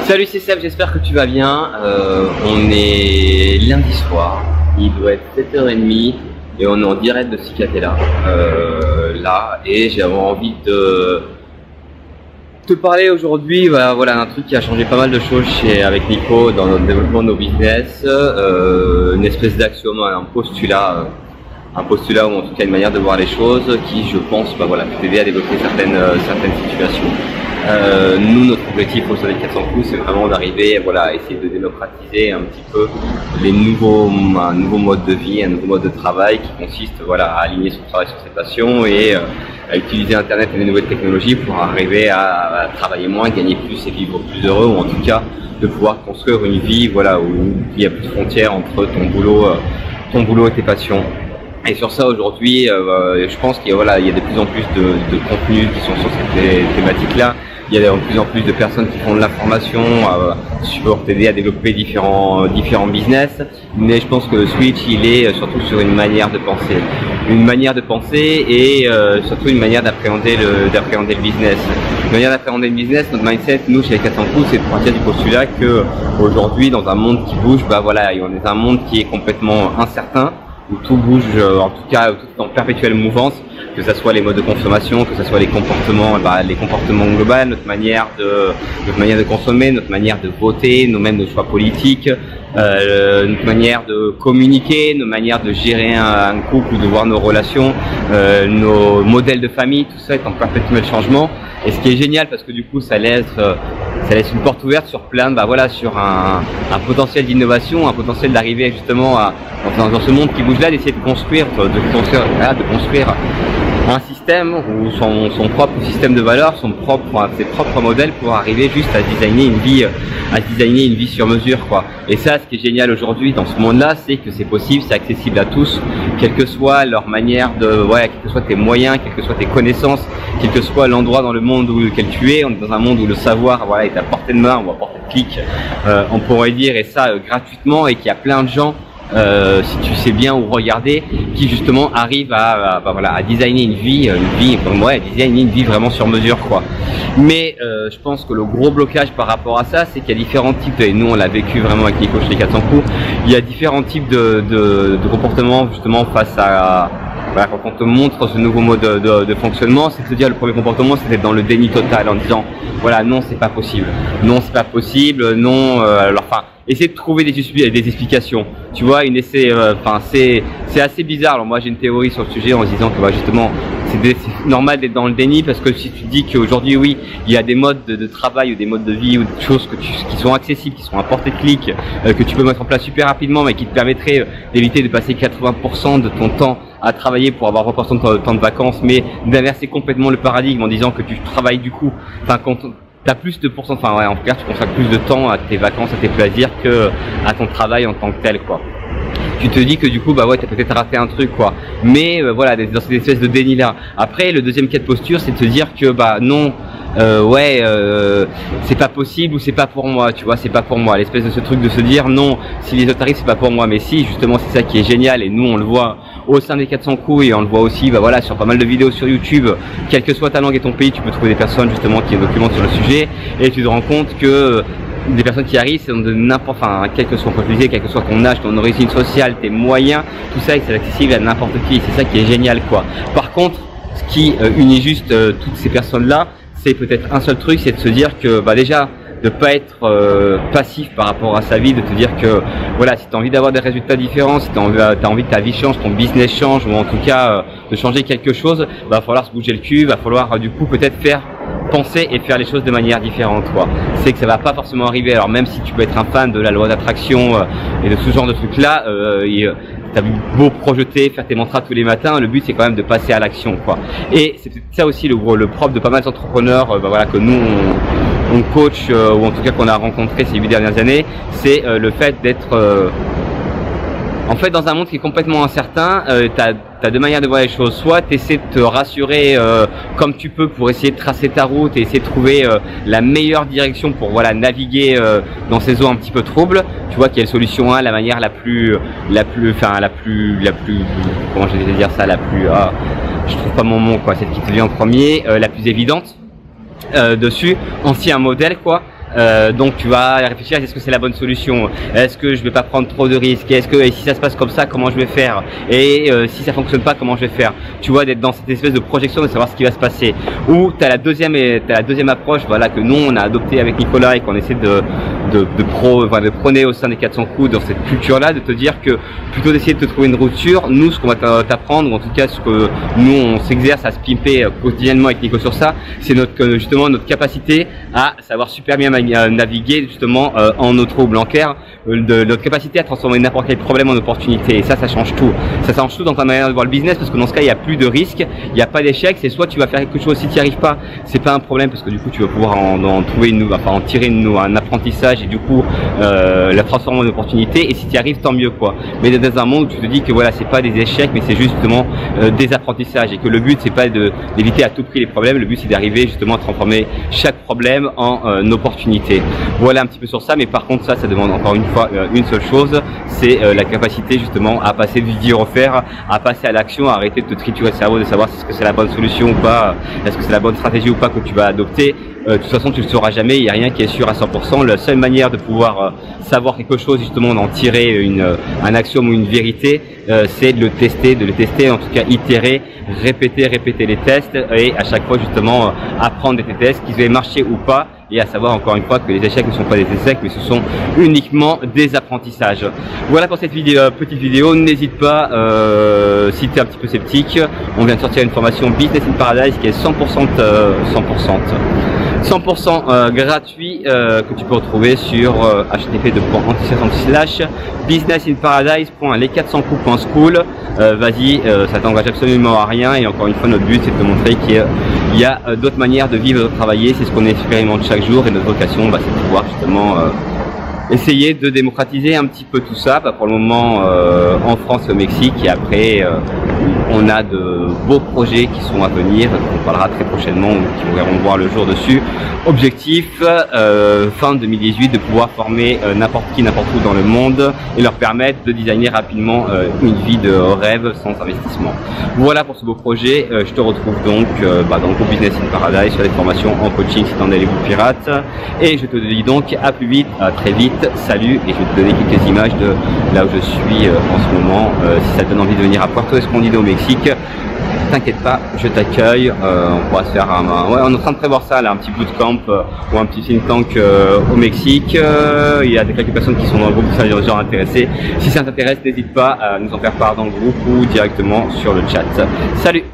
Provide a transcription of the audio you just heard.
Salut, c'est Seb, j'espère que tu vas bien. On est lundi soir, il doit être 7h30 et on est en direct de Cicatella là, et j'avais envie de te parler aujourd'hui voilà, d'un truc qui a changé pas mal de choses avec Nico dans notre développement de nos business, une espèce d'axiome, un postulat ou en tout cas une manière de voir les choses qui, je pense, peut t'aider à développer certaines situations. Nous, notre objectif au sein des 400 coups, c'est vraiment d'arriver à essayer de démocratiser un petit peu un nouveau mode de vie, un nouveau mode de travail qui consiste à aligner son travail sur ses passions et à utiliser Internet et les nouvelles technologies pour arriver à travailler moins, gagner plus et vivre plus heureux, ou en tout cas de pouvoir construire une vie où il n'y a plus de frontières entre ton boulot et tes passions. Et sur ça, aujourd'hui, je pense qu'il y a de plus en plus de contenus qui sont sur cette thématique-là. Il y a de plus en plus de personnes qui font de la formation pour t'aider à développer différents business. Mais je pense que le switch, il est surtout sur une manière de penser. Une manière de penser et surtout une manière d'appréhender le business. Une manière d'appréhender le business, notre mindset, nous, chez les 400 coups, c'est de partir du postulat que aujourd'hui, dans un monde qui bouge, on est dans un monde qui est complètement incertain, où tout bouge, en tout cas tout en perpétuelle mouvance, que ce soit les modes de consommation, que ce soit les comportements globaux, notre manière de consommer, notre manière de voter, nos choix politiques, notre manière de communiquer, nos manières de gérer un couple ou de voir nos relations, nos modèles de famille, tout ça est en perpétuel changement. Et ce qui est génial, parce que du coup ça laisse une porte ouverte sur sur un potentiel d'innovation, un potentiel d'arriver justement dans ce monde qui bouge là, d'essayer de construire un système ou son propre système de valeurs, ses propres modèles pour arriver juste à designer une vie sur mesure, quoi. Et ça, ce qui est génial aujourd'hui dans ce monde-là, c'est que c'est possible, c'est accessible à tous, quelle que soit leur manière quels que soient tes moyens, quelles que soient tes connaissances, quel que soit l'endroit dans le monde lequel tu es. On est dans un monde où le savoir est à portée de main ou à portée de clic, on pourrait dire, et ça gratuitement, et qu'il y a plein de gens, si tu sais bien où regarder, qui justement arrivent à designer une vie vraiment sur mesure, quoi. Mais je pense que le gros blocage par rapport à ça, c'est qu'il y a différents types, et nous on l'a vécu vraiment avec Nico chez les 400 coups, il y a différents types de comportements justement face à quand on te montre ce nouveau mode de fonctionnement. C'est de se dire, le premier comportement, c'est d'être dans le déni total en disant non, c'est pas possible, essayer de trouver des explications, tu vois, c'est assez bizarre. Alors moi j'ai une théorie sur le sujet en se disant que justement c'est normal d'être dans le déni, parce que si tu dis qu'aujourd'hui oui, il y a des modes de travail ou des modes de vie ou des choses qui sont accessibles, qui sont à portée de clic, que tu peux mettre en place super rapidement, mais qui te permettraient d'éviter de passer 80% de ton temps à travailler pour avoir 20% de ton temps de vacances, mais d'inverser complètement le paradigme en disant que tu travailles du coup, t'as plus de pourcent, en clair, tu consacres plus de temps à tes vacances, à tes plaisirs que à ton travail en tant que tel, quoi. Tu te dis que du coup, t'as peut-être raté un truc, quoi. Mais dans cette espèce de déni là. Après, le deuxième cas de posture, c'est de se dire que non, c'est pas possible ou c'est pas pour moi, tu vois, c'est pas pour moi. L'espèce de ce truc de se dire non, si les autres arrivent, c'est pas pour moi. Mais si, justement, c'est ça qui est génial, et nous on le voit au sein des 400 coups, et on le voit aussi sur pas mal de vidéos sur YouTube. Quelle que soit ta langue et ton pays, tu peux trouver des personnes justement qui documentent sur le sujet, et tu te rends compte que des personnes qui arrivent, c'est de quel que soit ton âge, ton origine sociale, tes moyens, tout ça, c'est accessible à n'importe qui. C'est ça qui est génial, quoi. Par contre, ce qui unit juste toutes ces personnes-là, c'est peut-être un seul truc, c'est de se dire que déjà de pas être passif par rapport à sa vie, de te dire que si tu as envie d'avoir des résultats différents, si tu as envie que ta vie change, ton business change, ou en tout cas de changer quelque chose, va falloir se bouger le cul, va falloir du coup peut-être penser et faire les choses de manière différente, quoi. C'est que ça va pas forcément arriver. Alors même si tu peux être un fan de la loi d'attraction et de ce genre de trucs là, t'as beau projeter, faire tes mantras tous les matins, le but c'est quand même de passer à l'action, quoi. Et c'est ça aussi le propre de pas mal d'entrepreneurs que nous on coach, ou en tout cas qu'on a rencontré ces 8 dernières années, c'est le fait d'être en fait dans un monde qui est complètement incertain. T'as deux manières de voir les choses. Soit tu essaies de te rassurer comme tu peux pour essayer de tracer ta route et essayer de trouver la meilleure direction pour naviguer dans ces eaux un petit peu troubles. Tu vois qu'il y a la solution 1, la manière la plus comment je vais dire ça, je trouve pas mon mot, quoi, celle qui te vient en premier, la plus évidente dessus, ancien modèle, quoi. Donc tu vas réfléchir, est-ce que c'est la bonne solution? Est-ce que je vais pas prendre trop de risques? Et si ça se passe comme ça, comment je vais faire? Et si ça fonctionne pas, comment je vais faire? Tu vois, d'être dans cette espèce de projection, de savoir ce qui va se passer. Ou tu as la deuxième approche, voilà, que nous on a adopté avec Nicolas et qu'on essaie de prôner au sein des 400 coups, dans cette culture-là, de te dire que plutôt d'essayer de te trouver une route sûre, nous ce qu'on va t'apprendre, ou en tout cas ce que nous on s'exerce à se pimper quotidiennement avec Nico sur ça, c'est justement notre capacité à savoir super bien naviguer justement en eau trouble, en clair, notre capacité à transformer n'importe quel problème en opportunité. Et ça change tout. Ça change tout dans ta manière de voir le business, parce que dans ce cas il n'y a plus de risque, il n'y a pas d'échec. C'est soit tu vas faire quelque chose, si tu n'y arrives pas, c'est pas un problème, parce que du coup tu vas pouvoir en tirer un apprentissage et du coup la transformer en opportunité. Et si tu y arrives, tant mieux quoi. Mais dans un monde où tu te dis que voilà, c'est pas des échecs, mais c'est justement des apprentissages, et que le but c'est pas d'éviter à tout prix les problèmes, le but c'est d'arriver justement à transformer chaque problème en opportunité. Voilà un petit peu sur ça, mais par contre ça demande encore une fois une seule chose, c'est la capacité justement à passer du dire au faire, à passer à l'action, à arrêter de te triturer le cerveau, de savoir si c'est la bonne solution ou pas, est-ce que c'est la bonne stratégie ou pas que tu vas adopter. De toute façon tu ne le sauras jamais, il n'y a rien qui est sûr à 100%. La seule manière de pouvoir savoir quelque chose, justement d'en tirer un axiome ou une vérité, c'est de le tester, en tout cas itérer, répéter les tests, et à chaque fois justement apprendre des tests, qu'ils aient marché ou pas, et à savoir encore une fois que les échecs ne sont pas des échecs, mais ce sont uniquement des apprentissages. Voilà pour cette petite vidéo. N'hésite pas, si tu es un petit peu sceptique, on vient de sortir une formation Business in Paradise qui est 100% gratuit, que tu peux retrouver sur http://businessinparadise.les400coups.school. Vas-y, ça t'engage absolument à rien, et encore une fois notre but c'est de te montrer qu'il y a d'autres manières de vivre et de travailler. C'est ce qu'on expérimente chaque jour, et notre vocation c'est de pouvoir justement essayer de démocratiser un petit peu tout ça, pour le moment en France et au Mexique, et après on a de beaux projets qui sont à venir, on parlera très prochainement, qui verront voir le jour dessus. Objectif, fin 2018, de pouvoir former n'importe qui, n'importe où dans le monde, et leur permettre de designer rapidement une vie de rêve sans investissement. Voilà pour ce beau projet. Je te retrouve donc dans le groupe Business in Paradise, sur les formations en coaching si t'en es les bouts pirates, et je te dis donc à plus vite, à très vite. Salut, et je vais te donner quelques images de là où je suis en ce moment, si ça te donne envie de venir à Puerto Escondido au Mexique. T'inquiète pas, je t'accueille, on pourra se faire ouais, on est en train de prévoir ça là, un petit bootcamp ou un petit think tank au Mexique. Il y a quelques personnes qui sont dans le groupe, qui sont des gens intéressés. Si ça t'intéresse, n'hésite pas à nous en faire part dans le groupe ou directement sur le chat. Salut!